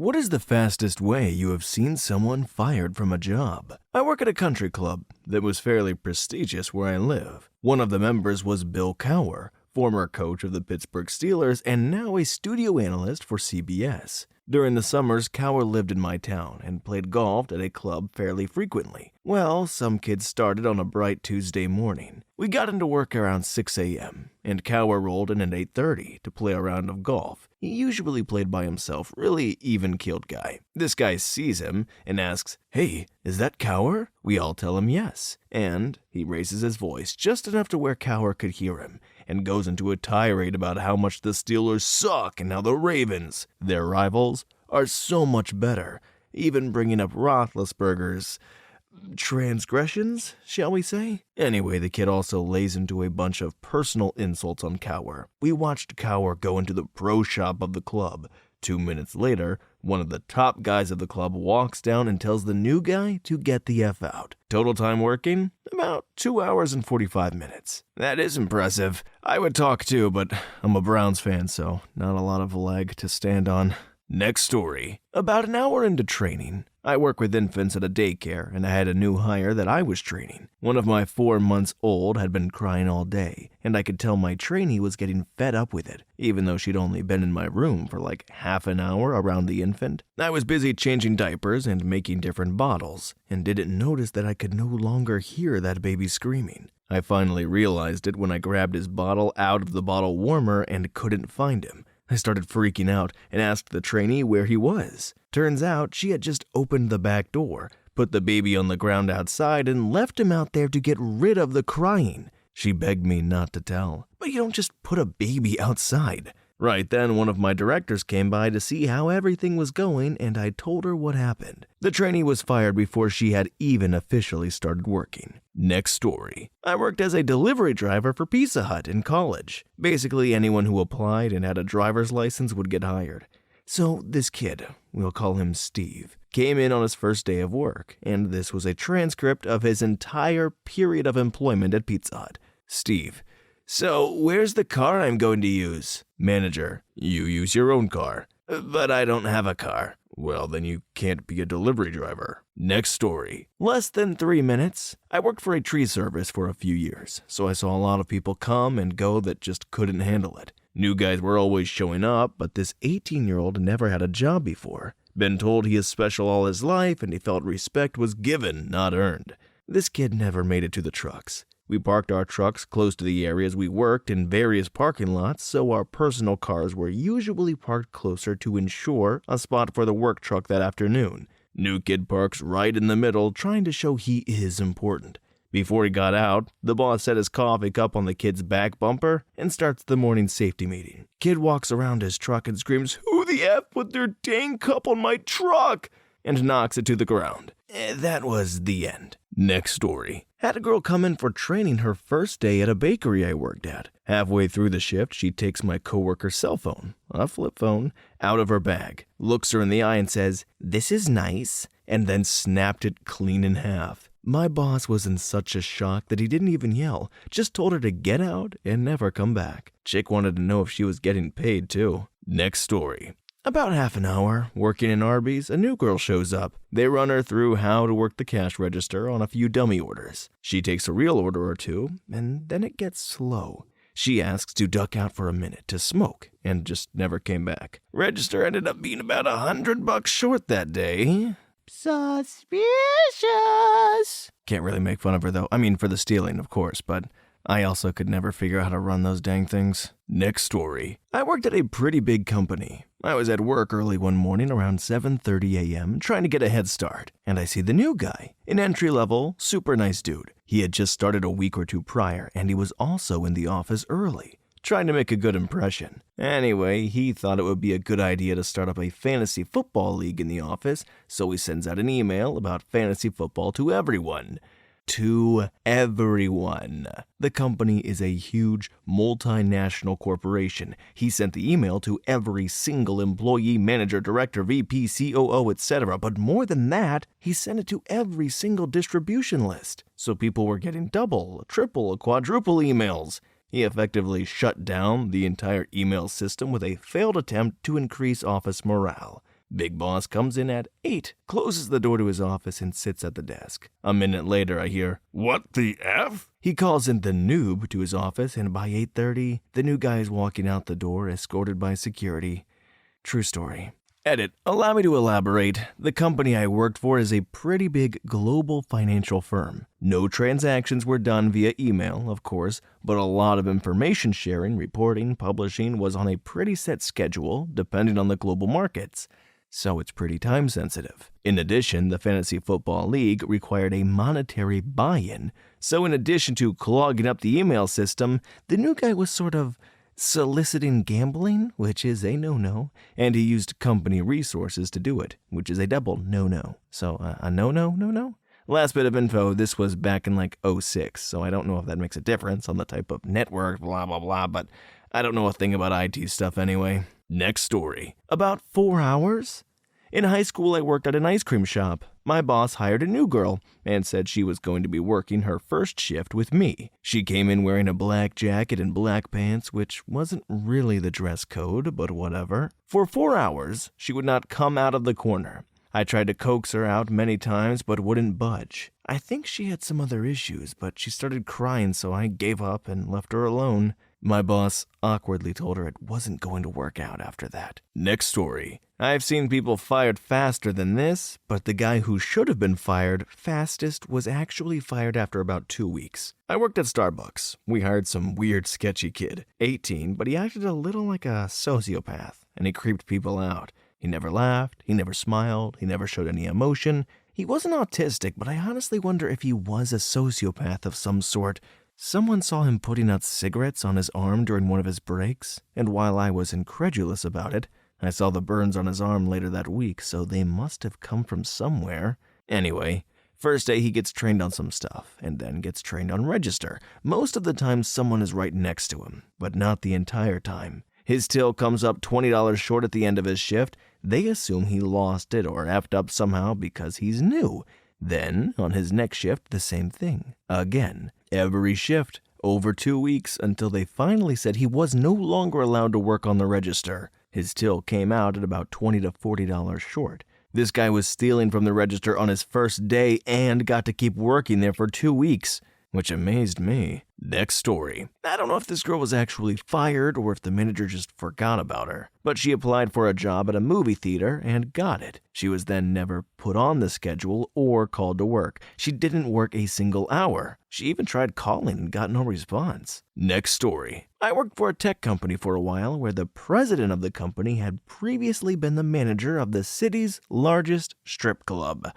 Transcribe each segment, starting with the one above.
What is the fastest way you have seen someone fired from a job? I work at a country club that was fairly prestigious where I live. One of the members was Bill Cowher, former coach of the Pittsburgh Steelers and now a studio analyst for CBS. During the summers, Cowher lived in my town and played golf at a club fairly frequently. Well, some kids started on a bright Tuesday morning. We got into work around 6 a.m., and Cowher rolled in at 8:30 to play a round of golf. He usually played by himself, really even-keeled guy. This guy sees him and asks, "Hey, is that Cowher?" We all tell him yes, and he raises his voice just enough to where Cowher could hear him, and goes into a tirade about how much the Steelers suck and how the Ravens, their rivals, are so much better, even bringing up Roethlisberger's transgressions, shall we say? Anyway, the kid also lays into a bunch of personal insults on Cowher. We watched Cowher go into the pro shop of the club. 2 minutes later, one of the top guys of the club walks down and tells the new guy to get the F out. Total time working? About 2 hours and 45 minutes. That is impressive. I would talk too, but I'm a Browns fan, so not a lot of leg to stand on. Next story. About an hour into training, I work with infants at a daycare, and I had a new hire that I was training. One of my 4 months old had been crying all day, and I could tell my trainee was getting fed up with it, even though she'd only been in my room for like half an hour around the infant. I was busy changing diapers and making different bottles, and didn't notice that I could no longer hear that baby screaming. I finally realized it when I grabbed his bottle out of the bottle warmer and couldn't find him. I started freaking out and asked the trainee where he was. Turns out she had just opened the back door, put the baby on the ground outside, and left him out there to get rid of the crying. She begged me not to tell, but you don't just put a baby outside. Right then, one of my directors came by to see how everything was going, and I told her what happened. The trainee was fired before she had even officially started working. Next story. I worked as a delivery driver for Pizza Hut in college. Basically, anyone who applied and had a driver's license would get hired. So this kid, we'll call him Steve, came in on his first day of work, and this was a transcript of his entire period of employment at Pizza Hut. Steve: "So, where's the car I'm going to use?" Manager: "You use your own car." "But I don't have a car." "Well, then you can't be a delivery driver." Next story. Less than 3 minutes. I worked for a tree service for a few years, so I saw a lot of people come and go that just couldn't handle it. New guys were always showing up, but this 18-year-old never had a job before. Been told he is special all his life, and he felt respect was given, not earned. This kid never made it to the trucks. We parked our trucks close to the areas we worked in various parking lots, so our personal cars were usually parked closer to ensure a spot for the work truck that afternoon. New kid parks right in the middle, trying to show he is important. Before he got out, the boss set his coffee cup on the kid's back bumper and starts the morning safety meeting. Kid walks around his truck and screams, "Who the F put their dang cup on my truck?" and knocks it to the ground. That was the end. Next story. Had a girl come in for training her first day at a bakery I worked at. Halfway through the shift, she takes my coworker's cell phone, a flip phone, out of her bag, looks her in the eye and says, "This is nice," and then snapped it clean in half. My boss was in such a shock that he didn't even yell, just told her to get out and never come back. Chick wanted to know if she was getting paid too. Next story. About half an hour, working in Arby's, a new girl shows up. They run her through how to work the cash register on a few dummy orders. She takes a real order or two, and then it gets slow. She asks to duck out for a minute to smoke, and just never came back. Register ended up being about $100 short that day. Suspicious. Can't really make fun of her though. I mean, for the stealing, of course, but I also could never figure out how to run those dang things. Next story. I worked at a pretty big company. I was at work early one morning around 7:30 a.m. trying to get a head start, and I see the new guy, an entry-level, super nice dude. He had just started a week or two prior, and he was also in the office early, trying to make a good impression. Anyway, he thought it would be a good idea to start up a fantasy football league in the office, so he sends out an email about fantasy football to everyone. To everyone. The company is a huge multinational corporation. He sent the email to every single employee, manager, director, VP, COO, etc. But more than that, he sent it to every single distribution list. So people were getting double, triple, quadruple emails. He effectively shut down the entire email system with a failed attempt to increase office morale. Big boss comes in at 8, closes the door to his office and sits at the desk. A minute later I hear, "What the F?" He calls in the noob to his office, and by 8:30, the new guy is walking out the door escorted by security. True story. Edit. Allow me to elaborate. The company I worked for is a pretty big global financial firm. No transactions were done via email, of course, but a lot of information sharing, reporting, publishing was on a pretty set schedule depending on the global markets. So it's pretty time sensitive. In addition, the Fantasy Football League required a monetary buy-in. So in addition to clogging up the email system, the new guy was sort of soliciting gambling, which is a no-no, and he used company resources to do it, which is a double no-no. So a no-no? Last bit of info, this was back in like 06, so I don't know if that makes a difference on the type of network, blah blah blah, but I don't know a thing about IT stuff anyway. Next story. About 4 hours? In high school, I worked at an ice cream shop. My boss hired a new girl and said she was going to be working her first shift with me. She came in wearing a black jacket and black pants, which wasn't really the dress code, but whatever. For 4 hours, she would not come out of the corner. I tried to coax her out many times, but wouldn't budge. I think she had some other issues, but she started crying, so I gave up and left her alone. My boss awkwardly told her it wasn't going to work out after that. Next story. I've seen people fired faster than this, but the guy who should have been fired fastest was actually fired after about 2 weeks. I worked at Starbucks. We hired some weird, sketchy kid, 18, but he acted a little like a sociopath, and he creeped people out. He never laughed, he never smiled, he never showed any emotion. He wasn't autistic, but I honestly wonder if he was a sociopath of some sort. Someone saw him putting out cigarettes on his arm during one of his breaks, and while I was incredulous about it, I saw the burns on his arm later that week, so they must have come from somewhere. Anyway, first day he gets trained on some stuff, and then gets trained on register. Most of the time someone is right next to him, but not the entire time. His till comes up $20 short at the end of his shift. They assume he lost it or effed up somehow because he's new. Then, on his next shift, the same thing. Again, every shift, over 2 weeks, until they finally said he was no longer allowed to work on the register. His till came out at about $20 to $40 short. This guy was stealing from the register on his first day and got to keep working there for 2 weeks, which amazed me. Next story. I don't know if this girl was actually fired or if the manager just forgot about her, but she applied for a job at a movie theater and got it. She was then never put on the schedule or called to work. She didn't work a single hour. She even tried calling and got no response. Next story. I worked for a tech company for a while where the president of the company had previously been the manager of the city's largest strip club.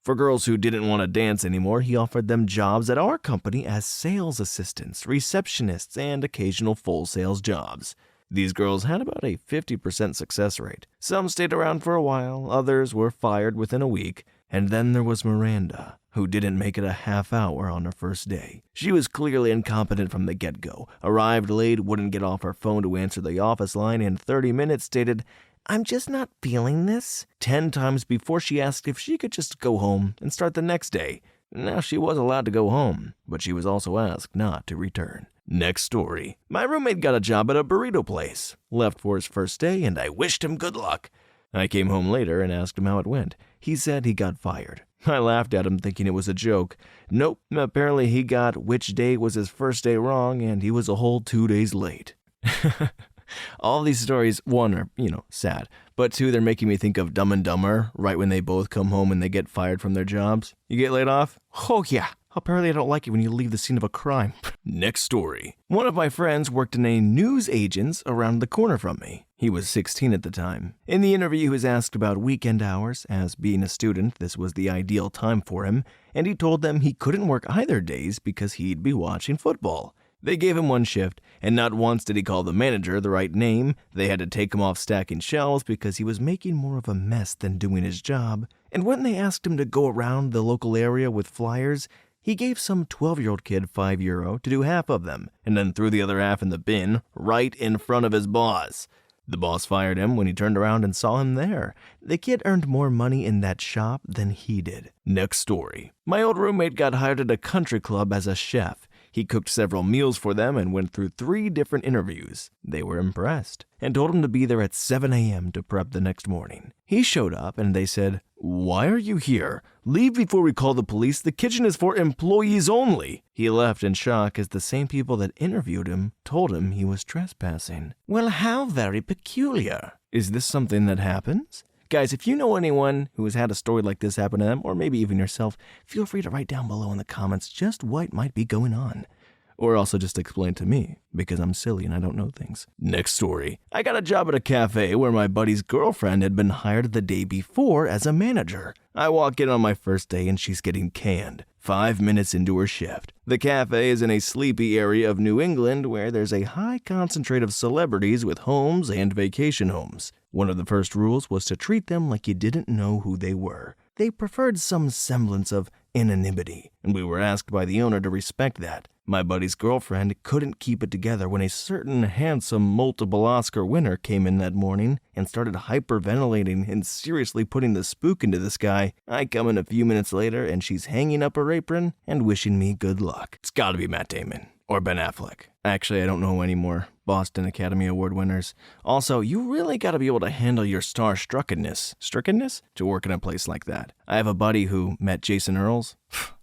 For girls who didn't want to dance anymore, he offered them jobs at our company as sales assistants, receptionists, and occasional full sales jobs. These girls had about a 50% success rate. Some stayed around for a while, others were fired within a week, and then there was Miranda, who didn't make it a half hour on her first day. She was clearly incompetent from the get-go, arrived late, wouldn't get off her phone to answer the office line, and 30 minutes stated, "I'm just not feeling this," 10 times before she asked if she could just go home and start the next day. Now, she was allowed to go home, but she was also asked not to return. Next story. My roommate got a job at a burrito place. Left for his first day, and I wished him good luck. I came home later and asked him how it went. He said he got fired. I laughed at him thinking it was a joke. Nope, apparently he got which day was his first day wrong, and he was a whole 2 days late. All these stories, one, are, sad, but two, they're making me think of Dumb and Dumber, right when they both come home and they get fired from their jobs. You get laid off? Oh yeah, apparently I don't like it when you leave the scene of a crime. Next story. One of my friends worked in a news agent's around the corner from me. He was 16 at the time. In the interview, he was asked about weekend hours, as being a student, this was the ideal time for him, and he told them he couldn't work either days because he'd be watching football. They gave him one shift, and not once did he call the manager the right name. They had to take him off stacking shelves because he was making more of a mess than doing his job. And when they asked him to go around the local area with flyers, he gave some 12-year-old kid €5 to do half of them, and then threw the other half in the bin right in front of his boss. The boss fired him when he turned around and saw him there. The kid earned more money in that shop than he did. Next story. My old roommate got hired at a country club as a chef. He cooked several meals for them and went through 3 different interviews. They were impressed and told him to be there at 7 a.m. to prep the next morning. He showed up and they said, "Why are you here? Leave before we call the police. The kitchen is for employees only." He left in shock as the same people that interviewed him told him he was trespassing. Well, how very peculiar. Is this something that happens? Guys, if you know anyone who has had a story like this happen to them, or maybe even yourself, feel free to write down below in the comments just what might be going on. Or also just explain to me, because I'm silly and I don't know things. Next story. I got a job at a cafe where my buddy's girlfriend had been hired the day before as a manager. I walk in on my first day and she's getting canned 5 minutes into her shift. The cafe is in a sleepy area of New England where there's a high concentrate of celebrities with homes and vacation homes. One of the first rules was to treat them like you didn't know who they were. They preferred some semblance of anonymity, and we were asked by the owner to respect that. My buddy's girlfriend couldn't keep it together when a certain handsome multiple Oscar winner came in that morning and started hyperventilating and seriously putting the spook into this guy. I come in a few minutes later and she's hanging up her apron and wishing me good luck. It's gotta be Matt Damon. Or Ben Affleck. Actually, I don't know any more Boston Academy Award winners. Also, you really gotta be able to handle your strickenness to work in a place like that. I have a buddy who met Jason Earls.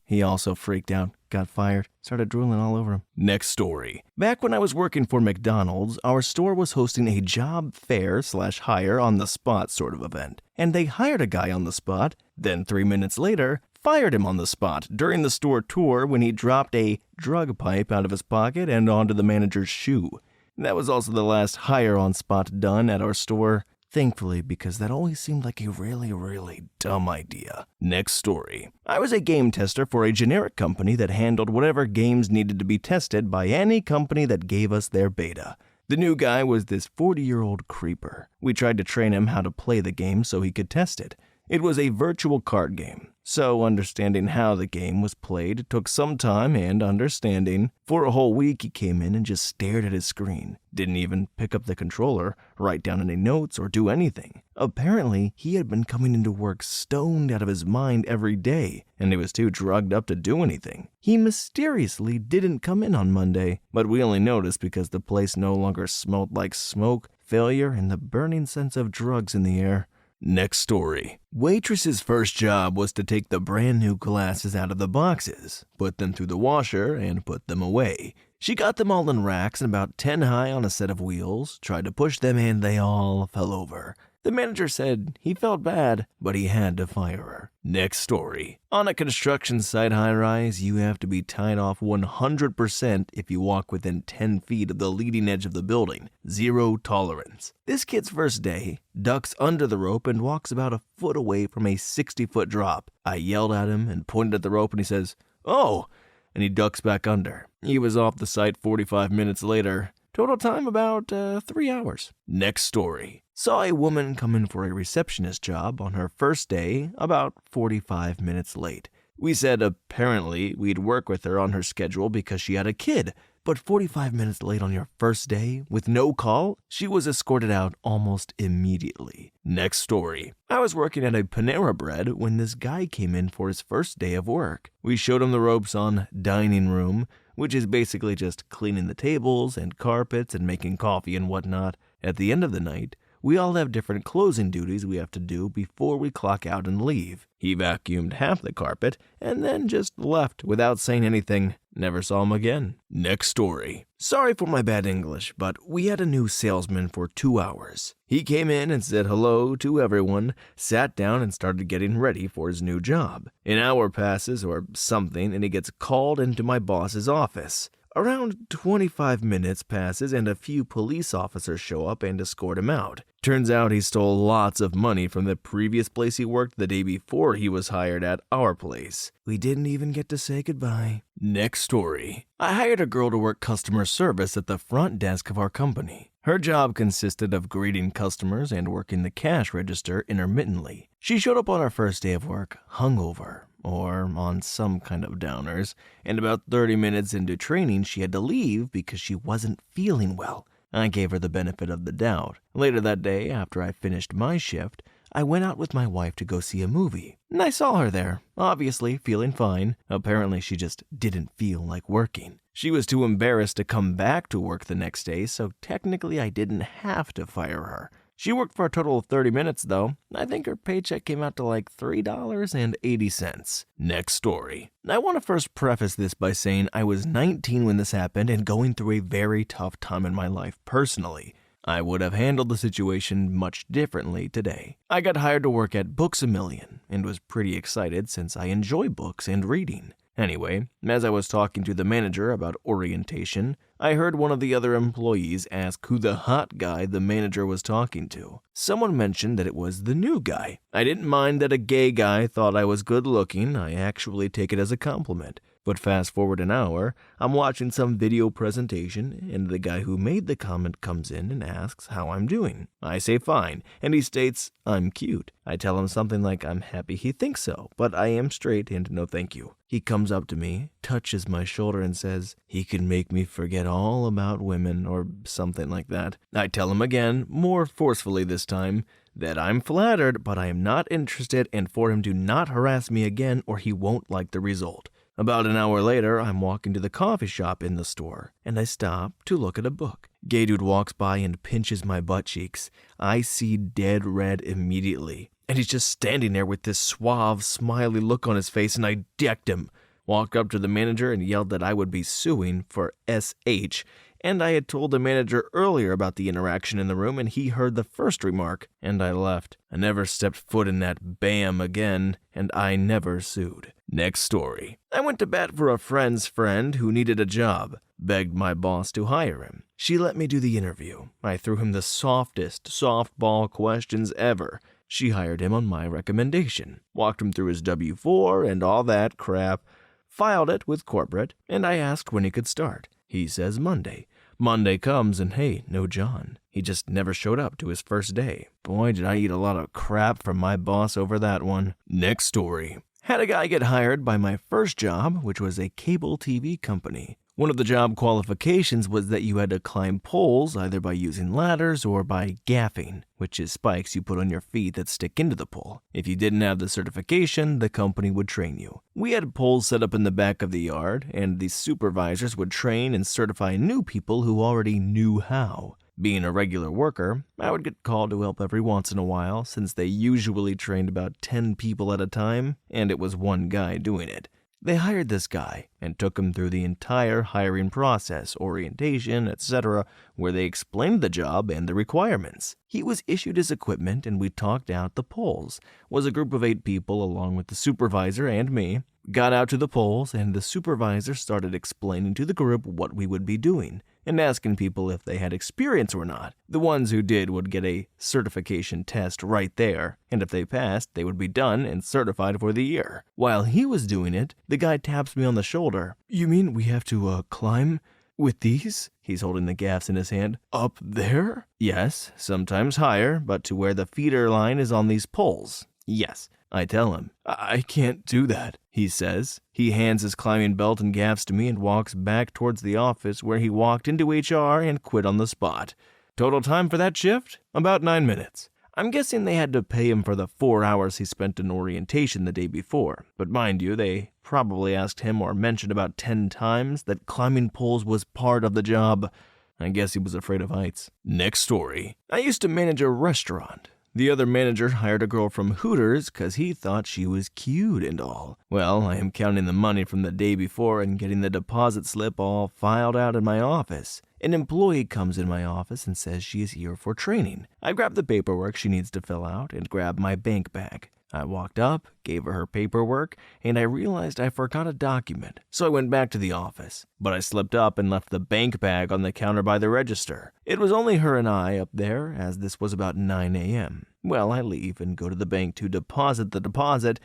He also freaked out, got fired, started drooling all over him. Next story. Back when I was working for McDonald's, our store was hosting a job fair/hire on the spot sort of event. And they hired a guy on the spot, then 3 minutes later, fired him on the spot during the store tour when he dropped a drug pipe out of his pocket and onto the manager's shoe. That was also the last hire on spot done at our store. Thankfully, because that always seemed like a really dumb idea. Next story. I was a game tester for a generic company that handled whatever games needed to be tested by any company that gave us their beta. The new guy was this 40-year-old creeper. We tried to train him how to play the game so he could test it. It was a virtual card game, so understanding how the game was played took some time and understanding. For a whole week, he came in and just stared at his screen. Didn't even pick up the controller, write down any notes, or do anything. Apparently, he had been coming into work stoned out of his mind every day, and he was too drugged up to do anything. He mysteriously didn't come in on Monday, but we only noticed because the place no longer smelled like smoke, failure, and the burning sense of drugs in the air. Next story. Waitress's first job was to take the brand new glasses out of the boxes, put them through the washer, and put them away. She got them all in racks and about 10 high on a set of wheels, tried to push them, and they all fell over. The manager said he felt bad, but he had to fire her. Next story. On a construction site high-rise, you have to be tied off 100% if you walk within 10 feet of the leading edge of the building. 0 tolerance. This kid's first day ducks under the rope and walks about a foot away from a 60-foot drop. I yelled at him and pointed at the rope and he says, "Oh!" and he ducks back under. He was off the site 45 minutes later. Total time about 3 hours. Next story. Saw a woman come in for a receptionist job on her first day about 45 minutes late. We said apparently we'd work with her on her schedule because she had a kid, but 45 minutes late on your first day with no call, she was escorted out almost immediately. Next story. I was working at a Panera Bread when this guy came in for his first day of work. We showed him the ropes on dining room, which is basically just cleaning the tables and carpets and making coffee and whatnot. At the end of the night, we all have different closing duties we have to do before we clock out and leave. He vacuumed half the carpet and then just left without saying anything. Never saw him again. Next story. Sorry for my bad English, but we had a new salesman for 2 hours. He came in and said hello to everyone, sat down and started getting ready for his new job. An hour passes or something and he gets called into my boss's office. Around 25 minutes passes and a few police officers show up and escort him out. Turns out he stole lots of money from the previous place he worked the day before he was hired at our place. We didn't even get to say goodbye. Next story. I hired a girl to work customer service at the front desk of our company. Her job consisted of greeting customers and working the cash register intermittently. She showed up on her first day of work hungover, or on some kind of downers, and about 30 minutes into training she had to leave because she wasn't feeling well. I gave her the benefit of the doubt. Later that day, after I finished my shift, I went out with my wife to go see a movie, and I saw her there, obviously feeling fine. Apparently, she just didn't feel like working. She was too embarrassed to come back to work the next day, so technically I didn't have to fire her. She worked for a total of 30 minutes, though. I think her paycheck came out to like $3.80. Next story. I want to first preface this by saying I was 19 when this happened and going through a very tough time in my life personally. I would have handled the situation much differently today. I got hired to work at Books A Million and was pretty excited since I enjoy books and reading. Anyway, as I was talking to the manager about orientation, I heard one of the other employees ask who the hot guy the manager was talking to. Someone mentioned that it was the new guy. I didn't mind that a gay guy thought I was good looking. I actually take it as a compliment. But fast forward an hour, I'm watching some video presentation, and the guy who made the comment comes in and asks how I'm doing. I say fine, and he states I'm cute. I tell him something like I'm happy he thinks so, but I am straight and no thank you. He comes up to me, touches my shoulder, and says he can make me forget all about women or something like that. I tell him again, more forcefully this time, that I'm flattered, but I am not interested, and for him to not harass me again or he won't like the result. About an hour later, I'm walking to the coffee shop in the store, and I stop to look at a book. Gay dude walks by and pinches my butt cheeks. I see dead red immediately, and he's just standing there with this suave, smiley look on his face, and I decked him. Walked up to the manager and yelled that I would be suing for SH, and I had told the manager earlier about the interaction in the room, and he heard the first remark, and I left. I never stepped foot in that BAM again, and I never sued. Next story. I went to bat for a friend's friend who needed a job. Begged my boss to hire him. She let me do the interview. I threw him the softest softball questions ever. She hired him on my recommendation. Walked him through his W-4 and all that crap. Filed it with corporate, and I asked when he could start. He says Monday. Monday comes and hey, no John. He just never showed up to his first day. Boy, did I eat a lot of crap from my boss over that one. Next story. Had a guy get hired by my first job, which was a cable TV company. One of the job qualifications was that you had to climb poles either by using ladders or by gaffing, which is spikes you put on your feet that stick into the pole. If you didn't have the certification, the company would train you. We had poles set up in the back of the yard, and the supervisors would train and certify new people who already knew how. Being a regular worker, I would get called to help every once in a while since they usually trained about 10 people at a time, and it was one guy doing it. They hired this guy and took him through the entire hiring process, orientation, etc., where they explained the job and the requirements. He was issued his equipment and we talked out the poles. Was a group of 8 people along with the supervisor and me. Got out to the poles and the supervisor started explaining to the group what we would be doing and asking people if they had experience or not. The ones who did would get a certification test right there, and if they passed, they would be done and certified for the year. While he was doing it, the guy taps me on the shoulder. You mean we have to, climb with these? He's holding the gaffs in his hand. Up there? Yes, sometimes higher, but to where the feeder line is on these poles. Yes. I tell him, I can't do that, he says. He hands his climbing belt and gaffs to me and walks back towards the office where he walked into HR and quit on the spot. Total time for that shift? About 9 minutes. I'm guessing they had to pay him for the 4 hours he spent in orientation the day before. But mind you, they probably asked him or mentioned about 10 times that climbing poles was part of the job. I guess he was afraid of heights. Next story. I used to manage a restaurant. The other manager hired a girl from Hooters because he thought she was cute and all. Well, I am counting the money from the day before and getting the deposit slip all filed out in my office. An employee comes in my office and says she is here for training. I grab the paperwork she needs to fill out and grab my bank bag. I walked up, gave her paperwork, and I realized I forgot a document, so I went back to the office. But I slipped up and left the bank bag on the counter by the register. It was only her and I up there, as this was about 9 a.m. Well, I leave and go to the bank to deposit the deposit,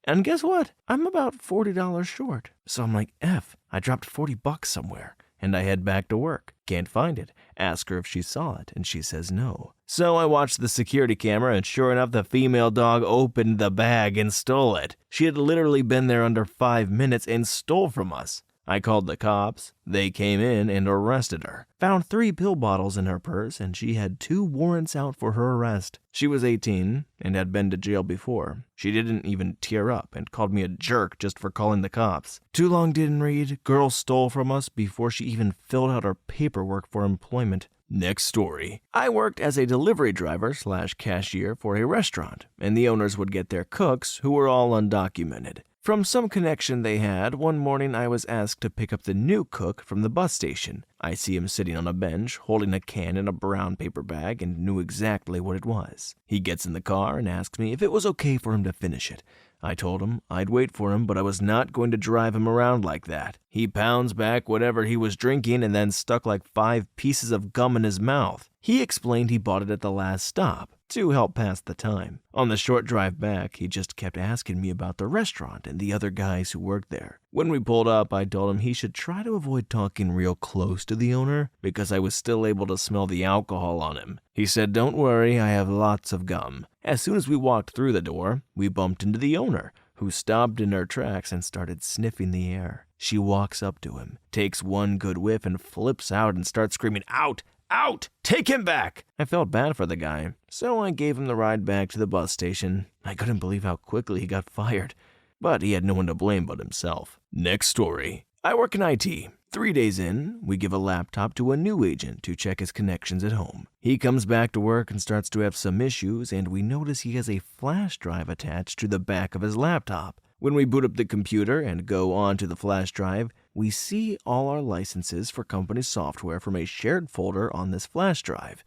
and guess what? I'm about $40 short. So I'm like, I dropped $40 somewhere. And I head back to work. Can't find it. Ask her if she saw it, and she says no. So I watched the security camera, and sure enough, the female dog opened the bag and stole it. She had literally been there under 5 minutes and stole from us. I called the cops. They came in and arrested her. Found 3 pill bottles in her purse, and she had 2 warrants out for her arrest. She was 18 and had been to jail before. She didn't even tear up and called me a jerk just for calling the cops. Too long didn't read. Girl stole from us before she even filled out her paperwork for employment. Next story. I worked as a delivery driver/cashier for a restaurant, and the owners would get their cooks, who were all undocumented. From some connection they had, one morning I was asked to pick up the new cook from the bus station. I see him sitting on a bench, holding a can in a brown paper bag, and knew exactly what it was. He gets in the car and asks me if it was okay for him to finish it. I told him I'd wait for him, but I was not going to drive him around like that. He pounds back whatever he was drinking and then stuck like 5 pieces of gum in his mouth. He explained he bought it at the last stop to help pass the time. On the short drive back, he just kept asking me about the restaurant and the other guys who worked there. When we pulled up, I told him he should try to avoid talking real close to the owner because I was still able to smell the alcohol on him. He said, "Don't worry, I have lots of gum." As soon as we walked through the door, we bumped into the owner, who stopped in her tracks and started sniffing the air. She walks up to him, takes one good whiff, and flips out and starts screaming, "Out! Out! Take him back!" I felt bad for the guy, so I gave him the ride back to the bus station. I couldn't believe how quickly he got fired, but he had no one to blame but himself. Next story. I work in IT. 3 days in, we give a laptop to a new agent to check his connections at home. He comes back to work and starts to have some issues, and we notice he has a flash drive attached to the back of his laptop. When we boot up the computer and go on to the flash drive, we see all our licenses for company software from a shared folder on this flash drive.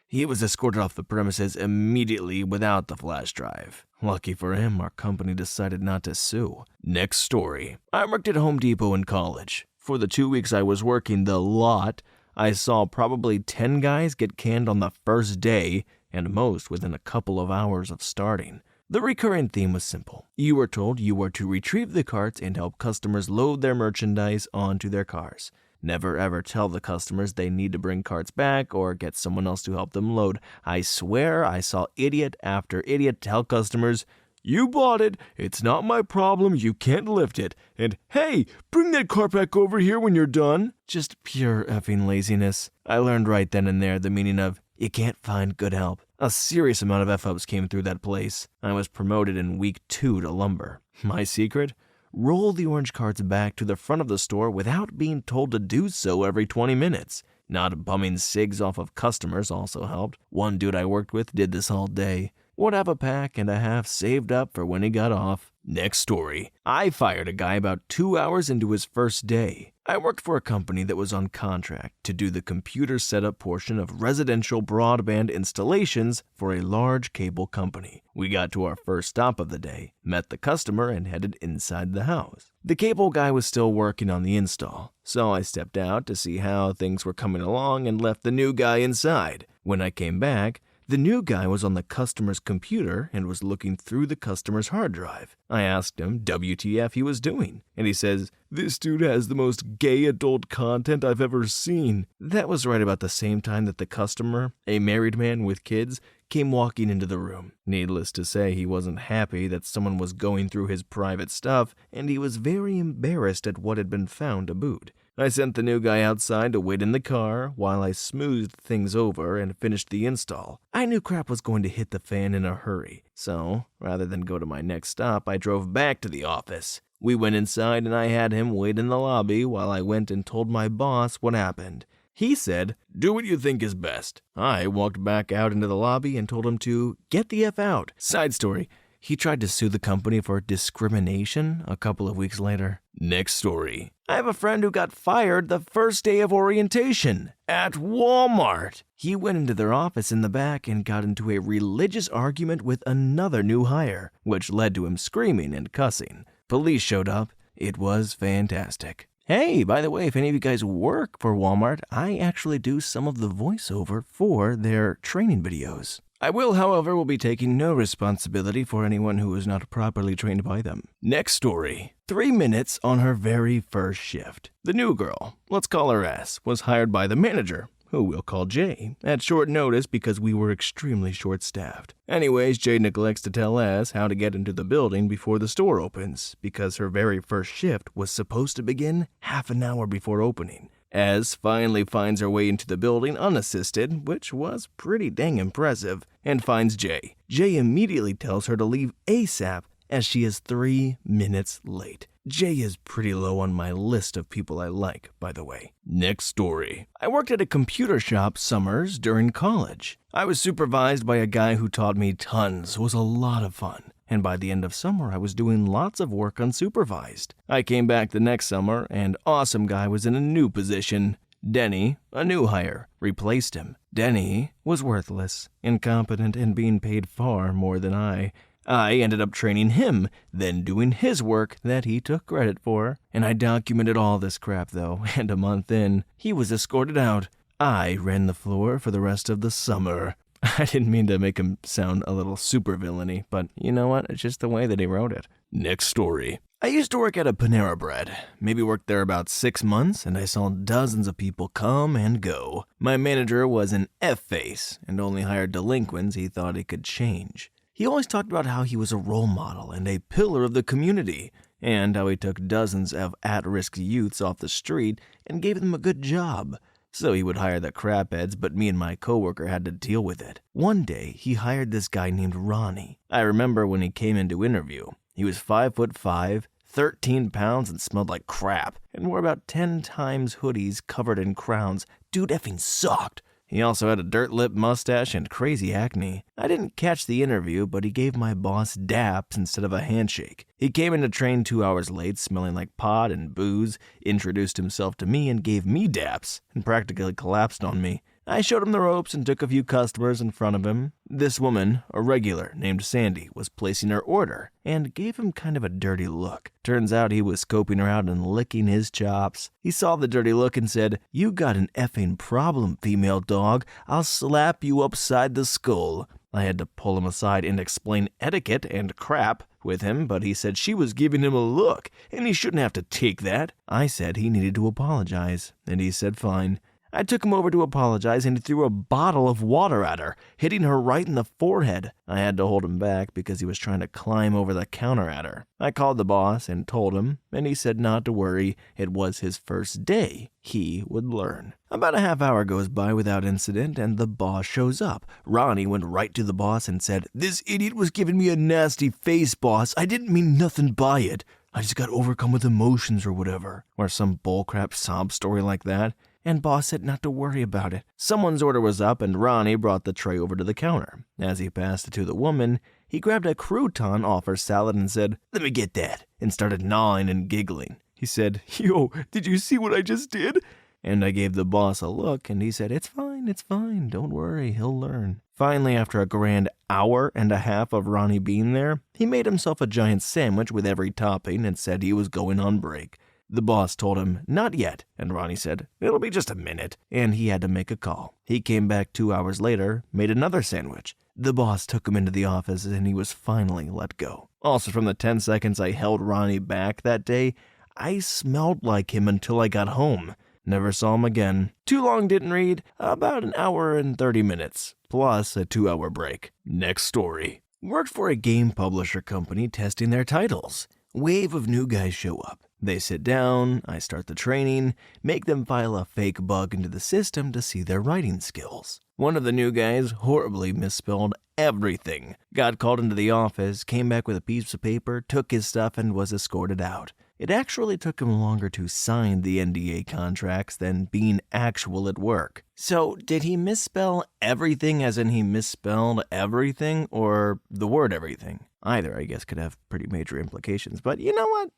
He was escorted off the premises immediately without the flash drive. Lucky for him, our company decided not to sue. Next story. I worked at Home Depot in college. For the 2 weeks I was working the lot, I saw probably 10 guys get canned on the first day, and most within a couple of hours of starting. The recurring theme was simple. You were told you were to retrieve the carts and help customers load their merchandise onto their cars. Never ever tell the customers they need to bring carts back or get someone else to help them load. I swear I saw idiot after idiot tell customers, "You bought it, it's not my problem, you can't lift it," and "Hey, bring that cart back over here when you're done." Just pure effing laziness. I learned right then and there the meaning of, you can't find good help. A serious amount of F-ups came through that place. I was promoted in week 2 to lumber. My secret? Roll the orange carts back to the front of the store without being told to do so every 20 minutes. Not bumming cigs off of customers also helped. One dude I worked with did this all day. Would have a pack and a half saved up for when he got off. Next story. I fired a guy about 2 hours into his first day. I worked for a company that was on contract to do the computer setup portion of residential broadband installations for a large cable company. We got to our first stop of the day, met the customer, and headed inside the house. The cable guy was still working on the install, so I stepped out to see how things were coming along and left the new guy inside. When I came back, the new guy was on the customer's computer and was looking through the customer's hard drive. I asked him WTF he was doing, and he says, "This dude has the most gay adult content I've ever seen." That was right about the same time that the customer, a married man with kids, came walking into the room. Needless to say, he wasn't happy that someone was going through his private stuff, and he was very embarrassed at what had been found to boot. I sent the new guy outside to wait in the car while I smoothed things over and finished the install. I knew crap was going to hit the fan in a hurry, so rather than go to my next stop, I drove back to the office. We went inside and I had him wait in the lobby while I went and told my boss what happened. He said, "Do what you think is best." I walked back out into the lobby and told him to get the F out. Side story. He tried to sue the company for discrimination a couple of weeks later. Next story. I have a friend who got fired the first day of orientation at Walmart. He went into their office in the back and got into a religious argument with another new hire, which led to him screaming and cussing. Police showed up. It was fantastic. Hey, by the way, if any of you guys work for Walmart, I actually do some of the voiceover for their training videos. I will, however, be taking no responsibility for anyone who is not properly trained by them. Next story. 3 minutes on her very first shift. The new girl, let's call her S, was hired by the manager, who we'll call Jay, at short notice because we were extremely short-staffed. Anyways, Jay neglects to tell S how to get into the building before the store opens, because her very first shift was supposed to begin half an hour before opening. S finally finds her way into the building unassisted, which was pretty dang impressive, and finds Jay. Jay immediately tells her to leave ASAP as she is 3 minutes late. Jay is pretty low on my list of people I like, by the way. Next story. I worked at a computer shop summers during college. I was supervised by a guy who taught me tons. It was a lot of fun. And by the end of summer, I was doing lots of work unsupervised. I came back the next summer, and awesome guy was in a new position. Denny, a new hire, replaced him. Denny was worthless, incompetent, and being paid far more than I ended up training him, then doing his work that he took credit for. And I documented all this crap though, and a month in, he was escorted out. I ran the floor for the rest of the summer. I didn't mean to make him sound a little super villainy, but you know what? It's just the way that he wrote it. Next story. I used to work at a Panera Bread. Maybe worked there about 6 months, and I saw dozens of people come and go. My manager was an F-face and only hired delinquents he thought he could change. He always talked about how he was a role model and a pillar of the community, and how he took dozens of at-risk youths off the street and gave them a good job. So he would hire the crapheads, but me and my coworker had to deal with it. One day, he hired this guy named Ronnie. I remember when he came in to interview. He was 5'5", 13 pounds, and smelled like crap, and wore about 10 times hoodies covered in crowns. Dude effing sucked. He also had a dirt lip mustache and crazy acne. I didn't catch the interview, but he gave my boss daps instead of a handshake. He came in to train 2 hours late, smelling like pot and booze, introduced himself to me and gave me daps, and practically collapsed on me. I showed him the ropes and took a few customers in front of him. This woman, a regular named Sandy, was placing her order and gave him kind of a dirty look. Turns out he was scoping her out and licking his chops. He saw the dirty look and said, "You got an effing problem, female dog. I'll slap you upside the skull." I had to pull him aside and explain etiquette and crap with him, but he said she was giving him a look and he shouldn't have to take that. I said he needed to apologize, and he said fine. I took him over to apologize, and he threw a bottle of water at her, hitting her right in the forehead. I had to hold him back because he was trying to climb over the counter at her. I called the boss and told him, and he said not to worry. It was his first day. He would learn. About a half hour goes by without incident, and the boss shows up. Ronnie went right to the boss and said, "This idiot was giving me a nasty face, boss. I didn't mean nothing by it. I just got overcome with emotions or whatever." Or some bullcrap sob story like that. And boss said not to worry about it. Someone's order was up, and Ronnie brought the tray over to the counter. As he passed it to the woman, he grabbed a crouton off her salad and said, "Let me get that," and started gnawing and giggling. He said, "Yo, did you see what I just did?" And I gave the boss a look, and he said, it's fine, don't worry, he'll learn." Finally, after a grand hour and a half of Ronnie being there, he made himself a giant sandwich with every topping and said he was going on break. The boss told him, "Not yet," and Ronnie said, "It'll be just a minute," and he had to make a call. He came back 2 hours later, made another sandwich. The boss took him into the office, and he was finally let go. Also, from the 10 seconds I held Ronnie back that day, I smelled like him until I got home. Never saw him again. Too long didn't read, about an hour and 30 minutes, plus a 2-hour break. Next story. Worked for a game publisher company testing their titles. Wave of new guys show up. They sit down, I start the training, make them file a fake bug into the system to see their writing skills. One of the new guys horribly misspelled everything. Got called into the office, came back with a piece of paper, took his stuff, and was escorted out. It actually took him longer to sign the NDA contracts than being actual at work. So, did he misspell everything as in he misspelled everything, or the word everything? Either, I guess, could have pretty major implications, but you know what?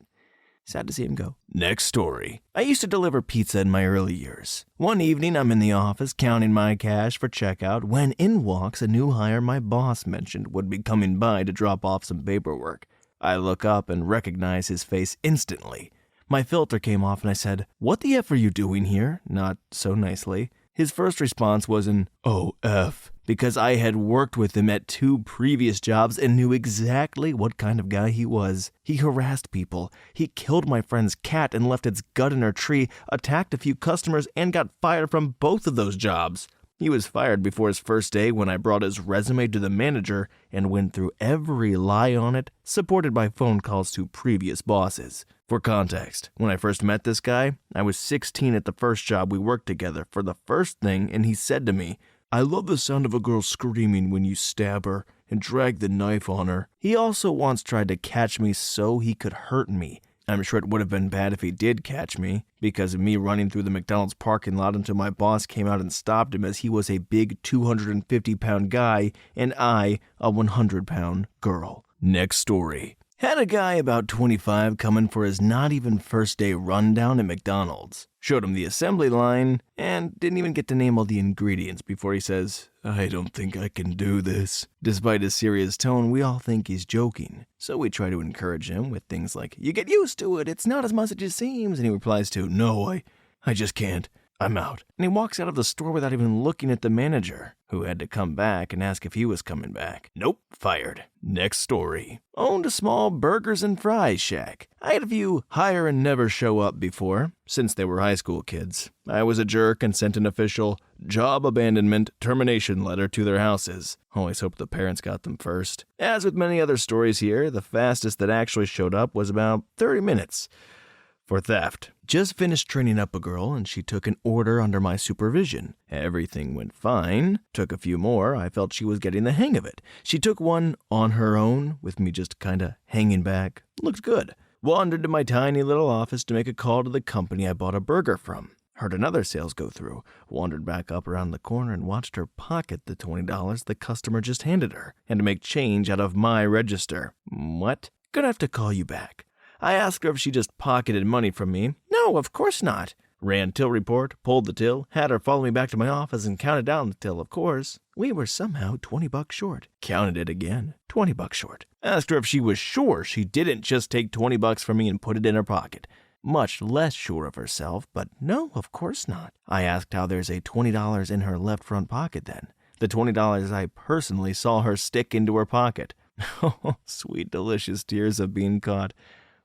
Sad to see him go. Next story. I used to deliver pizza in my early years. One evening, I'm in the office counting my cash for checkout when in walks a new hire my boss mentioned would be coming by to drop off some paperwork. I look up and recognize his face instantly. My filter came off and I said, "What the F are you doing here?" Not so nicely. His first response was an "Oh, F." because I had worked with him at 2 previous jobs and knew exactly what kind of guy he was. He harassed people. He killed my friend's cat and left its gut in her tree, attacked a few customers, and got fired from both of those jobs. He was fired before his first day when I brought his resume to the manager and went through every lie on it, supported by phone calls to previous bosses. For context, when I first met this guy, I was 16 at the first job we worked together for the first thing, and he said to me, "I love the sound of a girl screaming when you stab her and drag the knife on her." He also once tried to catch me so he could hurt me. I'm sure it would have been bad if he did catch me, because of me running through the McDonald's parking lot until my boss came out and stopped him, as he was a big 250-pound guy and I a 100-pound girl. Next story. Had a guy about 25 coming for his not even first day rundown at McDonald's. Showed him the assembly line and didn't even get to name all the ingredients before he says, "I don't think I can do this." Despite his serious tone, we all think he's joking. So we try to encourage him with things like, "You get used to it, it's not as much as it seems." And he replies to, "No, I just can't. I'm out." And he walks out of the store without even looking at the manager, who had to come back and ask if he was coming back. Nope, fired. Next story. Owned a small burgers and fries shack. I had a few hire and never show up before, since they were high school kids. I was a jerk and sent an official job abandonment termination letter to their houses. Always hoped the parents got them first. As with many other stories here, the fastest that actually showed up was about 30 minutes. For theft. Just finished training up a girl and she took an order under my supervision. Everything went fine. Took a few more. I felt she was getting the hang of it. She took one on her own with me just kinda hanging back. Looked good. Wandered to my tiny little office to make a call to the company I bought a burger from. Heard another sales go through. Wandered back up around the corner and watched her pocket the $20 the customer just handed her and to make change out of my register. What? Gonna have to call you back. I asked her if she just pocketed money from me. No, of course not. Ran till report, pulled the till, had her follow me back to my office and counted down the till, of course. We were somehow $20 short. Counted it again, $20 short. Asked her if she was sure she didn't just take $20 from me and put it in her pocket. Much less sure of herself, but no, of course not. I asked how there's a $20 in her left front pocket then. The $20 I personally saw her stick into her pocket. Oh, sweet delicious tears of being caught.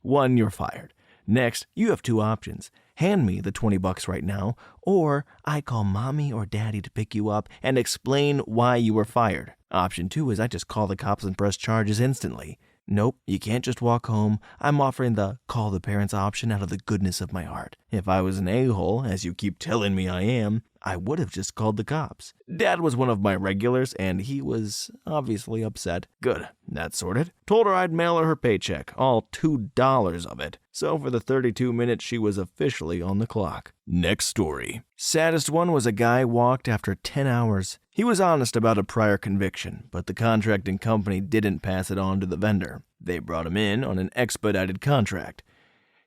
1, you're fired. Next, you have 2 options. Hand me the $20 right now, or I call mommy or daddy to pick you up and explain why you were fired. Option 2 is I just call the cops and press charges instantly. Nope, you can't just walk home. I'm offering the call the parents option out of the goodness of my heart. If I was an a-hole, as you keep telling me I am, I would have just called the cops. Dad was one of my regulars, and he was obviously upset. Good, that's sorted. Told her I'd mail her paycheck, all $2 of it. So for the 32 minutes, she was officially on the clock. Next story. Saddest one was a guy walked after 10 hours. He was honest about a prior conviction, but the contracting company didn't pass it on to the vendor. They brought him in on an expedited contract.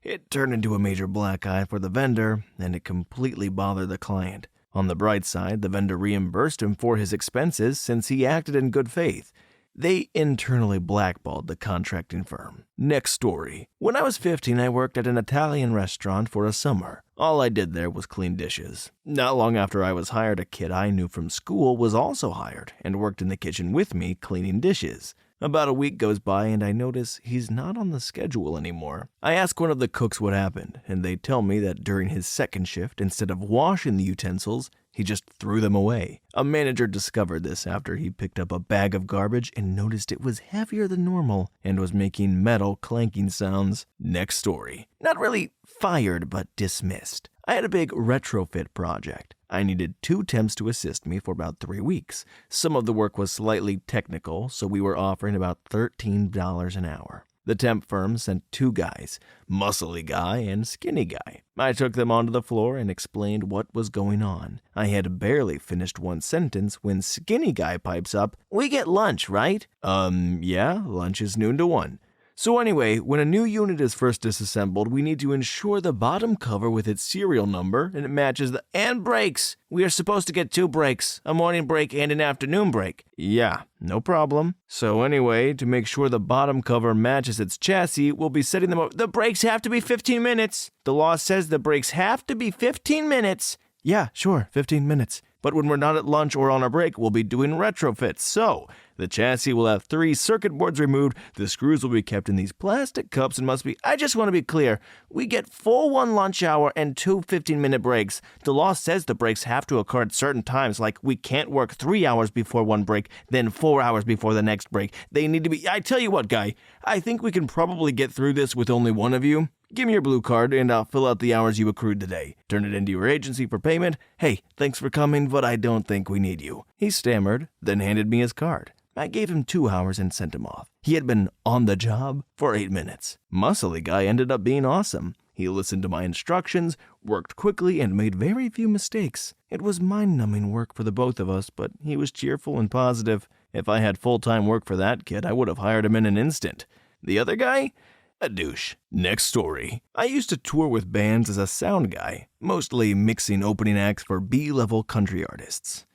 It turned into a major black eye for the vendor, and it completely bothered the client. On the bright side, the vendor reimbursed him for his expenses since he acted in good faith. They internally blackballed the contracting firm. Next story. When I was 15, I worked at an Italian restaurant for a summer. All I did there was clean dishes. Not long after I was hired, a kid I knew from school was also hired and worked in the kitchen with me cleaning dishes. About a week goes by and I notice he's not on the schedule anymore. I ask one of the cooks what happened, and they tell me that during his second shift, instead of washing the utensils, he just threw them away. A manager discovered this after he picked up a bag of garbage and noticed it was heavier than normal and was making metal clanking sounds. Next story. Not really fired, but dismissed. I had a big retrofit project. I needed 2 temps to assist me for about 3 weeks. Some of the work was slightly technical, so we were offering about $13 an hour. The temp firm sent 2 guys, muscly guy and skinny guy. I took them onto the floor and explained what was going on. I had barely finished one sentence when skinny guy pipes up, "We get lunch, right?" Yeah, lunch is noon to 1. So anyway, when a new unit is first disassembled, we need to ensure the bottom cover with its serial number and it matches the and breaks. We are supposed to get 2 breaks, a morning break and an afternoon break. Yeah, no problem. So anyway, to make sure the bottom cover matches its chassis, we'll be setting them up. The breaks have to be 15 minutes. The law says the breaks have to be 15 minutes. Yeah, sure, 15 minutes. But when we're not at lunch or on our break, we'll be doing retrofits. So, the chassis will have 3 circuit boards removed, the screws will be kept in these plastic cups and must be, I just want to be clear, we get full 1 lunch hour and 2 15-minute breaks. The law says the breaks have to occur at certain times, like we can't work 3 hours before one break, then 4 hours before the next break. They need to be, I tell you what, guy, I think we can probably get through this with only one of you. Give me your blue card and I'll fill out the hours you accrued today. Turn it into your agency for payment. Hey, thanks for coming, but I don't think we need you. He stammered, then handed me his card. I gave him 2 hours and sent him off. He had been on the job for 8 minutes. Muscly guy ended up being awesome. He listened to my instructions, worked quickly, and made very few mistakes. It was mind-numbing work for the both of us, but he was cheerful and positive. If I had full-time work for that kid, I would have hired him in an instant. The other guy? A douche. Next story. I used to tour with bands as a sound guy, mostly mixing opening acts for B-level country artists.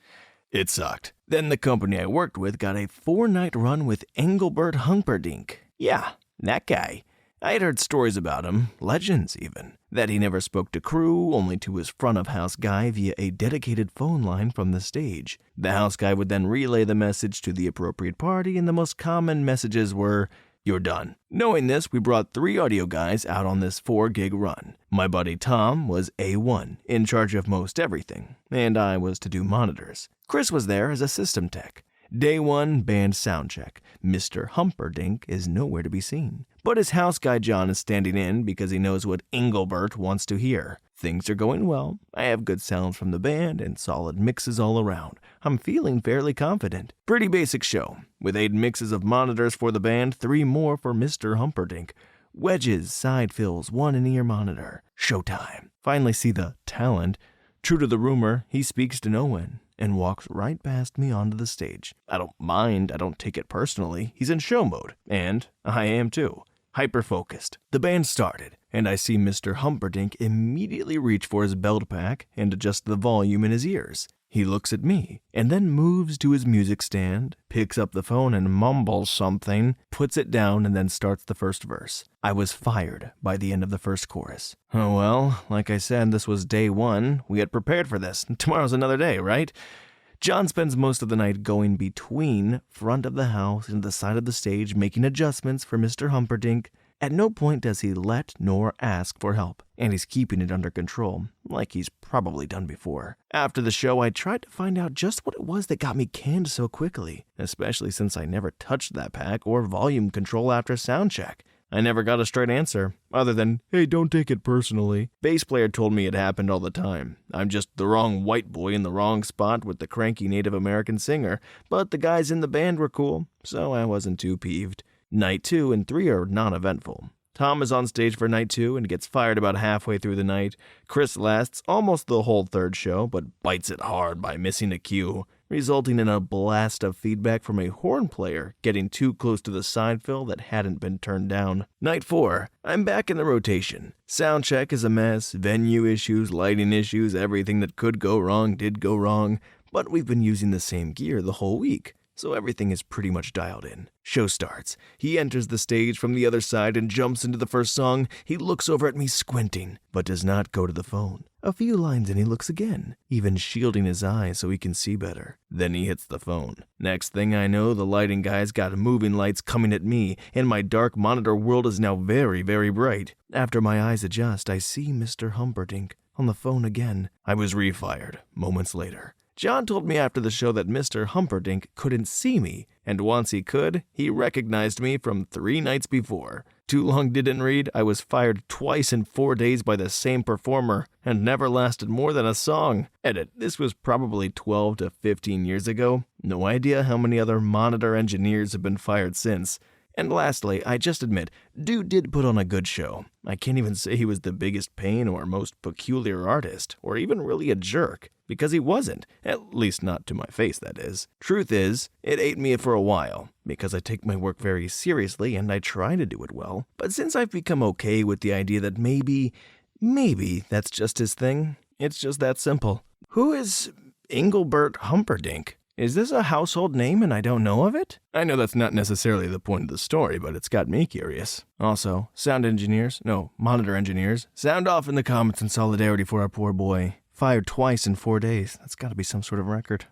It sucked. Then the company I worked with got a 4-night run with Engelbert Humperdink. Yeah, that guy. I had heard stories about him, legends even, that he never spoke to crew, only to his front-of-house guy via a dedicated phone line from the stage. The house guy would then relay the message to the appropriate party, and the most common messages were, "You're done." Knowing this, we brought 3 audio guys out on this 4-gig run. My buddy Tom was A1, in charge of most everything, and I was to do monitors. Chris was there as a system tech. Day 1, band soundcheck. Mr. Humperdink is nowhere to be seen. But his house guy John is standing in because he knows what Engelbert wants to hear. Things are going well. I have good sounds from the band and solid mixes all around. I'm feeling fairly confident. Pretty basic show, with 8 mixes of monitors for the band, 3 more for Mr. Humperdink. Wedges, side fills, 1 in-ear monitor. Showtime. Finally see the talent. True to the rumor, he speaks to no one and walks right past me onto the stage. I don't mind, I don't take it personally. He's in show mode, and I am too. Hyper-focused. The band started, and I see Mr. Humperdink immediately reach for his belt pack and adjust the volume in his ears. He looks at me, and then moves to his music stand, picks up the phone and mumbles something, puts it down, and then starts the first verse. I was fired by the end of the first chorus. Oh well, like I said, this was day 1. We had prepared for this. Tomorrow's another day, right? John spends most of the night going between front of the house and the side of the stage, making adjustments for Mr. Humperdink. At no point does he let nor ask for help, and he's keeping it under control, like he's probably done before. After the show, I tried to find out just what it was that got me canned so quickly, especially since I never touched that pack or volume control after soundcheck. I never got a straight answer, other than, "Hey, don't take it personally." Bass player told me it happened all the time. I'm just the wrong white boy in the wrong spot with the cranky Native American singer, but the guys in the band were cool, so I wasn't too peeved. Night 2 and 3 are non-eventful. Tom is on stage for night 2 and gets fired about halfway through the night. Chris lasts almost the whole third show, but bites it hard by missing a cue, resulting in a blast of feedback from a horn player getting too close to the side fill that hadn't been turned down. Night 4, I'm back in the rotation. Sound check is a mess, venue issues, lighting issues, everything that could go wrong did go wrong, but we've been using the same gear the whole week, so everything is pretty much dialed in. Show starts. He enters the stage from the other side and jumps into the first song. He looks over at me squinting, but does not go to the phone. A few lines and he looks again, even shielding his eyes so he can see better. Then he hits the phone. Next thing I know, the lighting guy's got moving lights coming at me, and my dark monitor world is now very, very bright. After my eyes adjust, I see Mr. Humperdink on the phone again. I was refired moments later. John told me after the show that Mr. Humperdink couldn't see me, and once he could, he recognized me from 3 nights before. Too long didn't read, I was fired twice in 4 days by the same performer, and never lasted more than a song. Edit, this was probably 12 to 15 years ago. No idea how many other monitor engineers have been fired since. And lastly, I just admit, dude did put on a good show. I can't even say he was the biggest pain or most peculiar artist, or even really a jerk, because he wasn't, at least not to my face, that is. Truth is, it ate me for a while, because I take my work very seriously and I try to do it well. But since I've become okay with the idea that maybe that's just his thing, it's just that simple. Who is Engelbert Humperdink? Is this a household name and I don't know of it? I know that's not necessarily the point of the story, but it's got me curious. Also, monitor engineers, sound off in the comments in solidarity for our poor boy. Fired twice in 4 days. That's gotta be some sort of record.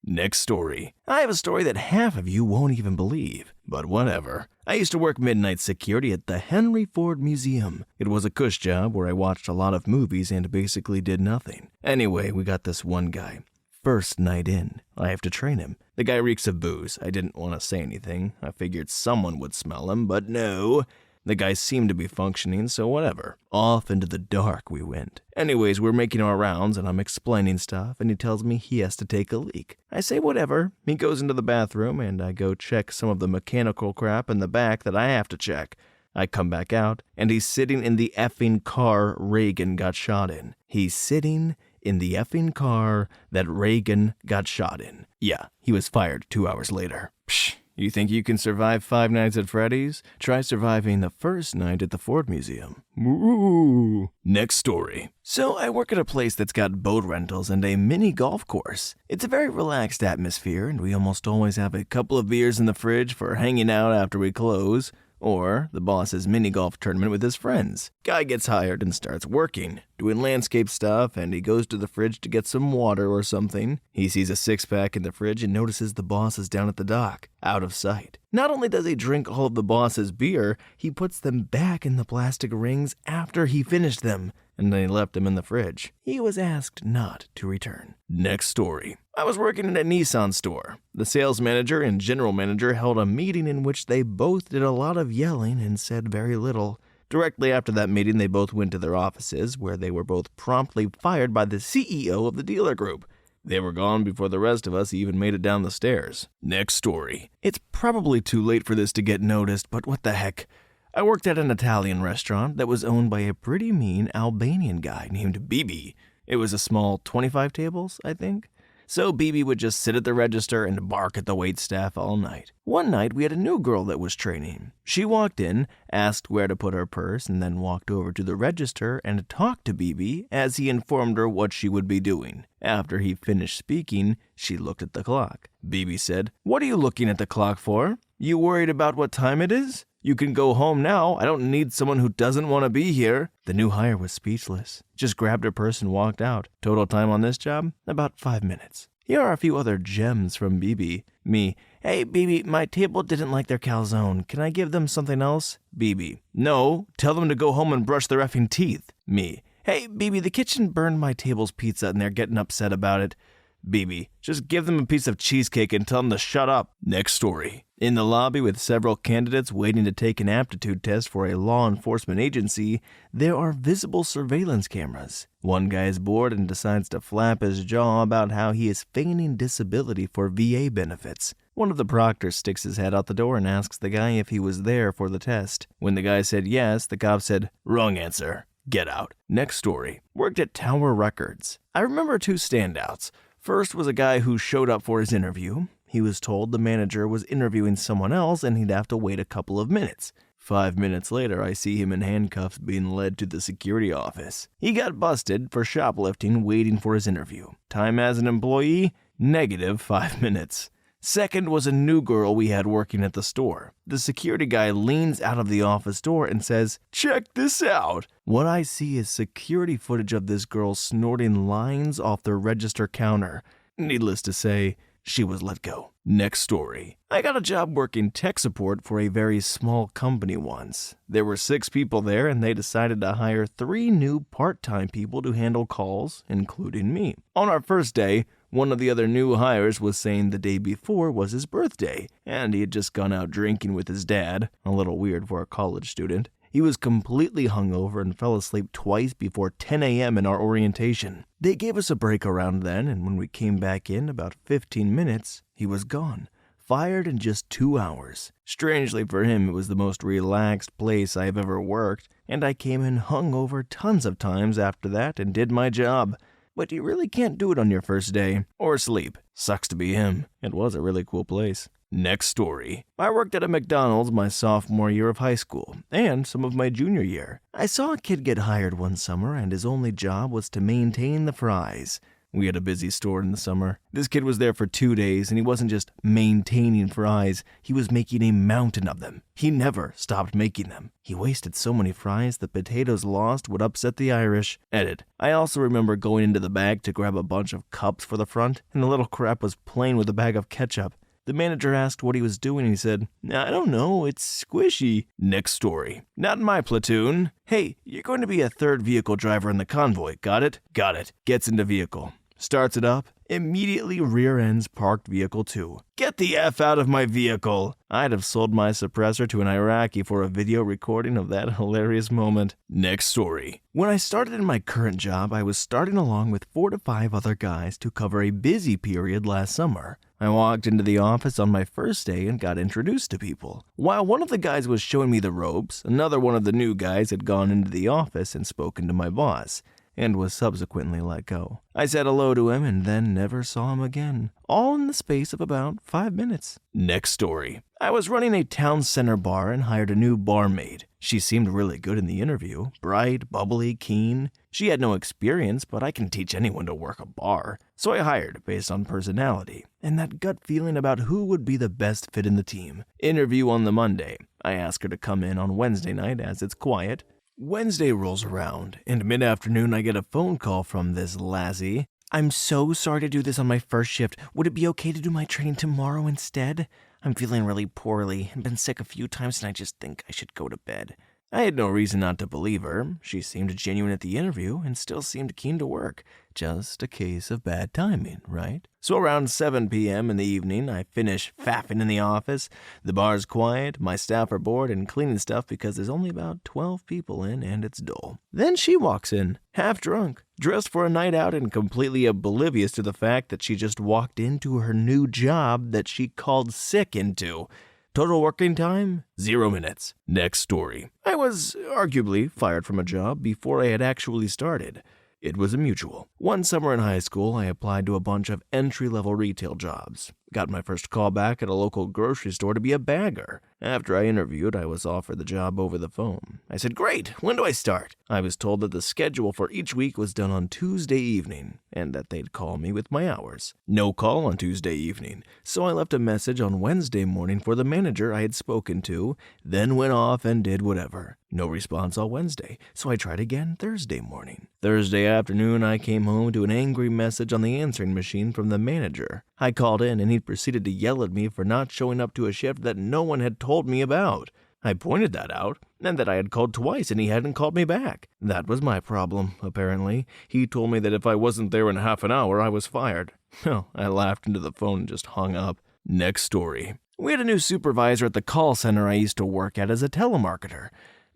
Next story. I have a story that half of you won't even believe, but whatever. I used to work midnight security at the Henry Ford Museum. It was a cush job where I watched a lot of movies and basically did nothing. Anyway, we got this one guy. First night in, I have to train him. The guy reeks of booze. I didn't want to say anything. I figured someone would smell him, but no. The guy seemed to be functioning, so whatever. Off into the dark we went. Anyways, we're making our rounds, and I'm explaining stuff, and he tells me he has to take a leak. I say whatever. He goes into the bathroom, and I go check some of the mechanical crap in the back that I have to check. I come back out, and he's sitting in the effing car Reagan got shot in. He's sitting in the effing car that Reagan got shot in. Yeah, he was fired 2 hours later. Psh. You think you can survive 5 nights at Freddy's? Try surviving the first night at the Ford Museum. Ooh. Next story. So I work at a place that's got boat rentals and a mini golf course. It's a very relaxed atmosphere, and we almost always have a couple of beers in the fridge for hanging out after we close, or the boss's mini golf tournament with his friends. Guy gets hired and starts working, doing landscape stuff, and he goes to the fridge to get some water or something. He sees a six-pack in the fridge and notices the boss is down at the dock, out of sight. Not only does he drink all of the boss's beer, he puts them back in the plastic rings after he finished them, and then he left them in the fridge. He was asked not to return. Next story. I was working at a Nissan store. The sales manager and general manager held a meeting in which they both did a lot of yelling and said very little. Directly after that meeting, they both went to their offices, where they were both promptly fired by the CEO of the dealer group. They were gone before the rest of us even made it down the stairs. Next story. It's probably too late for this to get noticed, but what the heck? I worked at an Italian restaurant that was owned by a pretty mean Albanian guy named Bibi. It was a small 25 tables, I think. So Bibi would just sit at the register and bark at the waitstaff all night. One night, we had a new girl that was training. She walked in, asked where to put her purse, and then walked over to the register and talked to Bibi as he informed her what she would be doing. After he finished speaking, she looked at the clock. Bibi said, "What are you looking at the clock for? You worried about what time it is? You can go home now. I don't need someone who doesn't want to be here." The new hire was speechless. Just grabbed her purse and walked out. Total time on this job? About 5 minutes. Here are a few other gems from Bibi. Me. "Hey, Bibi, my table didn't like their calzone. Can I give them something else?" Bibi. "No, tell them to go home and brush their effing teeth." Me. "Hey, Bibi, the kitchen burned my table's pizza and they're getting upset about it." Bibi. "Just give them a piece of cheesecake and tell them to shut up." Next story. In the lobby with several candidates waiting to take an aptitude test for a law enforcement agency, there are visible surveillance cameras. One guy is bored and decides to flap his jaw about how he is feigning disability for VA benefits. One of the proctors sticks his head out the door and asks the guy if he was there for the test. When the guy said yes, the cop said, "Wrong answer. Get out." Next story. Worked at Tower Records. I remember 2 standouts. First was a guy who showed up for his interview. He was told the manager was interviewing someone else and he'd have to wait a couple of minutes. 5 minutes later, I see him in handcuffs being led to the security office. He got busted for shoplifting waiting for his interview. Time as an employee? -5 minutes. Second was a new girl we had working at the store. The security guy leans out of the office door and says, "Check this out." What I see is security footage of this girl snorting lines off the register counter. Needless to say, she was let go. Next story. I got a job working tech support for a very small company once. There were 6 people there, and they decided to hire 3 new part-time people to handle calls, including me. On our first day, one of the other new hires was saying the day before was his birthday, and he had just gone out drinking with his dad, a little weird for a college student. He was completely hungover and fell asleep twice before 10 a.m. in our orientation. They gave us a break around then, and when we came back in about 15 minutes, he was gone. Fired in just 2 hours. Strangely for him, it was the most relaxed place I have ever worked, and I came in hungover tons of times after that and did my job. But you really can't do it on your first day, or sleep. Sucks to be him. It was a really cool place. Next story. I worked at a McDonald's my sophomore year of high school, and some of my junior year. I saw a kid get hired one summer, and his only job was to maintain the fries. We had a busy store in the summer. This kid was there for 2 days, and he wasn't just maintaining fries, he was making a mountain of them. He never stopped making them. He wasted so many fries the potatoes lost would upset the Irish. Edit. I also remember going into the back to grab a bunch of cups for the front, and the little crap was playing with a bag of ketchup. The manager asked what he was doing, and he said, "I don't know, it's squishy." Next story. Not in my platoon. Hey, you're going to be a third vehicle driver in the convoy, got it? Got it. Gets into vehicle. Starts it up, immediately rear ends parked vehicle 2. Get the F out of my vehicle! I'd have sold my suppressor to an Iraqi for a video recording of that hilarious moment. Next story. When I started in my current job, I was starting along with 4 to 5 other guys to cover a busy period last summer. I walked into the office on my first day and got introduced to people. While one of the guys was showing me the ropes, another one of the new guys had gone into the office and spoken to my boss, and was subsequently let go. I said hello to him and then never saw him again, all in the space of about 5 minutes. Next story. I was running a town center bar and hired a new barmaid. She seemed really good in the interview, bright, bubbly, keen. She had no experience, but I can teach anyone to work a bar. So I hired based on personality and that gut feeling about who would be the best fit in the team. Interview on the Monday. I asked her to come in on Wednesday night as it's quiet. Wednesday rolls around, and mid-afternoon I get a phone call from this lassie. "I'm so sorry to do this on my first shift. Would it be okay to do my training tomorrow instead? I'm feeling really poorly and been sick a few times and I just think I should go to bed." I had no reason not to believe her. She seemed genuine at the interview and still seemed keen to work. Just a case of bad timing, right? So around 7 p.m. in the evening, I finish faffing in the office. The bar's quiet, my staff are bored and cleaning stuff because there's only about 12 people in and it's dull. Then she walks in, half drunk, dressed for a night out and completely oblivious to the fact that she just walked into her new job that she called sick into. Total working time, 0 minutes. Next story. I was arguably fired from a job before I had actually started. It was a mutual. One summer in high school, I applied to a bunch of entry-level retail jobs. Got my first call back at a local grocery store to be a bagger. After I interviewed, I was offered the job over the phone. I said, "Great, when do I start?" I was told that the schedule for each week was done on Tuesday evening, and that they'd call me with my hours. No call on Tuesday evening, so I left a message on Wednesday morning for the manager I had spoken to, then went off and did whatever. No response all Wednesday, so I tried again Thursday morning. Thursday afternoon, I came home to an angry message on the answering machine from the manager. I called in and he proceeded to yell at me for not showing up to a shift that no one had told me about. I pointed that out, and that I had called twice and he hadn't called me back. That was my problem, apparently. He told me that if I wasn't there in half an hour, I was fired. Well, I laughed into the phone and just hung up. Next story. We had a new supervisor at the call center I used to work at as a telemarketer.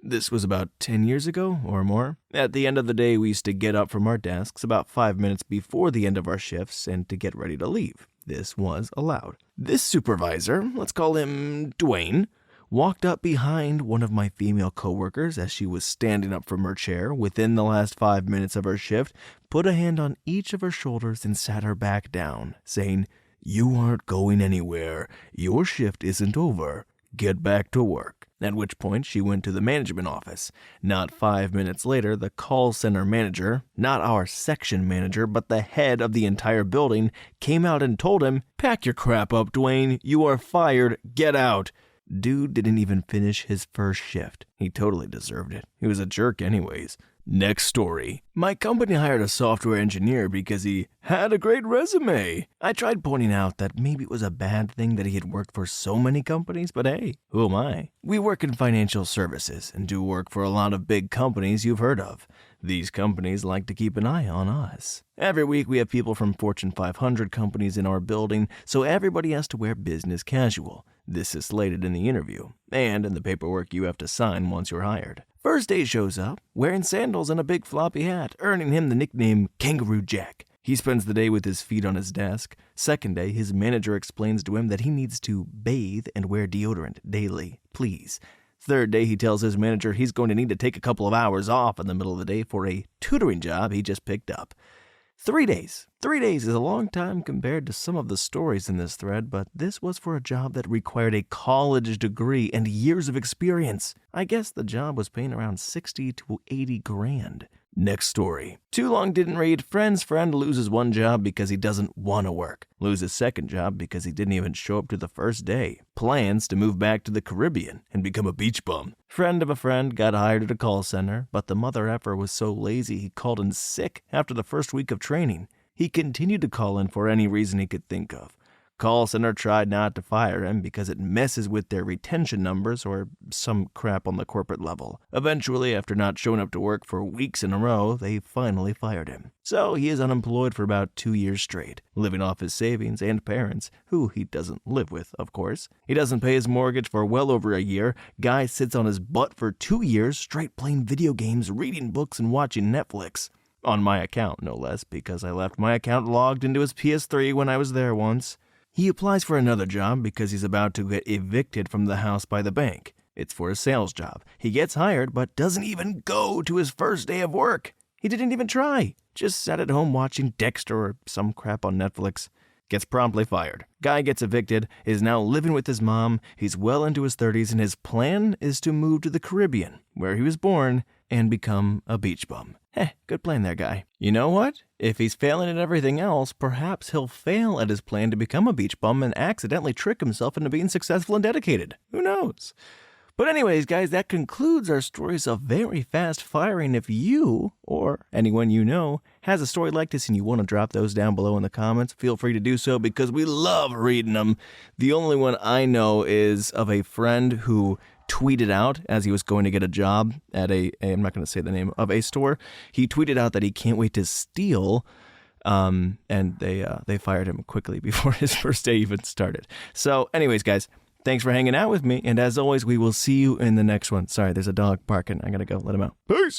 This was about 10 years ago or more. At the end of the day, we used to get up from our desks about 5 minutes before the end of our shifts and to get ready to leave. This was allowed. This supervisor, let's call him Dwayne, walked up behind one of my female coworkers as she was standing up from her chair within the last 5 minutes of her shift, put a hand on each of her shoulders and sat her back down, saying, "You aren't going anywhere. Your shift isn't over. Get back to work." At which point she went to the management office. Not 5 minutes later, the call center manager, not our section manager, but the head of the entire building, came out and told him, "Pack your crap up, Dwayne. You are fired. Get out." Dude didn't even finish his first shift. He totally deserved it. He was a jerk anyways. Next story. My company hired a software engineer because he had a great resume. I tried pointing out that maybe it was a bad thing that he had worked for so many companies, but hey, who am I? We work in financial services and do work for a lot of big companies you've heard of. These companies like to keep an eye on us. Every week we have people from Fortune 500 companies in our building, so everybody has to wear business casual. This is slated in the interview and in the paperwork you have to sign once you're hired. First day shows up, wearing sandals and a big floppy hat, earning him the nickname Kangaroo Jack. He spends the day with his feet on his desk. Second day, his manager explains to him that he needs to bathe and wear deodorant daily, please. Third day, he tells his manager he's going to need to take a couple of hours off in the middle of the day for a tutoring job he just picked up. 3 days. 3 days is a long time compared to some of the stories in this thread, but this was for a job that required a college degree and years of experience. I guess the job was paying around 60 to 80 grand. Next story. Too long didn't read. Friend's friend loses one job because he doesn't want to work. Loses second job because he didn't even show up to the first day. Plans to move back to the Caribbean and become a beach bum. Friend of a friend got hired at a call center, but the mother effer was so lazy he called in sick after the first week of training. He continued to call in for any reason he could think of. Call center tried not to fire him because it messes with their retention numbers or some crap on the corporate level. Eventually, after not showing up to work for weeks in a row, they finally fired him. So he is unemployed for about 2 years straight, living off his savings and parents, who he doesn't live with, of course. He doesn't pay his mortgage for well over a year. Guy sits on his butt for 2 years straight playing video games, reading books, and watching Netflix. On my account, no less, because I left my account logged into his PS3 when I was there once. He applies for another job because he's about to get evicted from the house by the bank. It's for a sales job. He gets hired but doesn't even go to his first day of work. He didn't even try. Just sat at home watching Dexter or some crap on Netflix. Gets promptly fired. Guy gets evicted, is now living with his mom. He's well into his 30s and his plan is to move to the Caribbean, where he was born, and become a beach bum. Good plan there, guy. You know what? If he's failing at everything else, perhaps he'll fail at his plan to become a beach bum and accidentally trick himself into being successful and dedicated. Who knows? But anyways, guys, that concludes our stories of very fast firing. If you, or anyone you know, has a story like this and you want to drop those down below in the comments, feel free to do so because we love reading them. The only one I know is of a friend who tweeted out as he was going to get a job at I'm not going to say the name of a store. He tweeted out that he can't wait to steal, and they fired him quickly before his first day even started. So anyways, guys, thanks for hanging out with me, and as always, we will see you in the next one. Sorry, there's a dog barking. I gotta go let him out. Peace!